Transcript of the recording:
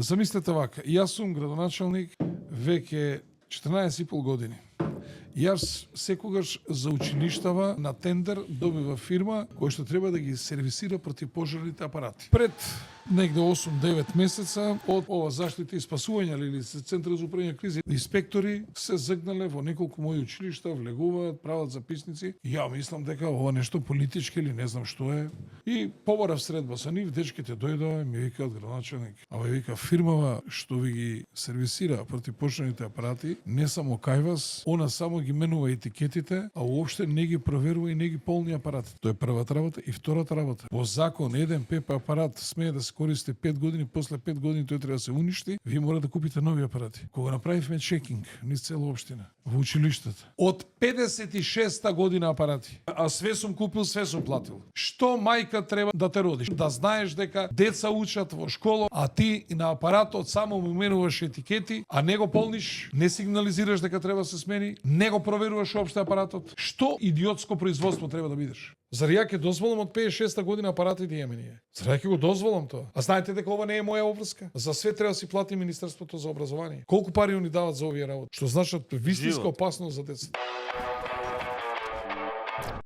Замислете вака, јас сум градоначалник веќе 14,5 години. Јас секогаш за училиштава на тендер добива фирма која што треба да ги сервисира противпожарните апарати. Пред негде 8-9 месеца од ова заштита и спасување или Центар за управување кризи, инспектори се загнале во неколку мои училишта, влегуваат, прават записници. Ја мислам дека ова нешто политички или не знам што е. И побарав средба со нив, дечките дојдоа, ми викаат градоначалник, ама вика фирмава што ви ги сервисира противпожарните апарати, не само кај вас, она само ги менува етикетите, а уопште не ги проверува и не ги полни апаратите. Тоа е првата работа. И втората работа. По закон, еден ПП апарат смее да се користи 5 години, после 5 години тој треба да се уништи, вие мора да купите нови апарати. Кога направивме чекинг низ цела општина, во училиштата, од 56-та година апарати, а све сум купил, све сум платил. Што мајка треба да те родиш? Да знаеш дека деца учат во школа, а ти на апаратот само му менуваш етикети, а не го полниш, не сигнализираш дека треба да се смени, не го проверуваш уопште апаратот. Што идиотско производство треба да бидеш? Зар ја ќе дозволам од 56-та година апарати да имаме ние? Зар ја ќе го дозволам тоа? А знаете дека ова не е моја обврска? За све треба да си плати Министерството за образование. Колку пари они дават за овие работи? Што значат вистинска опасност за децата.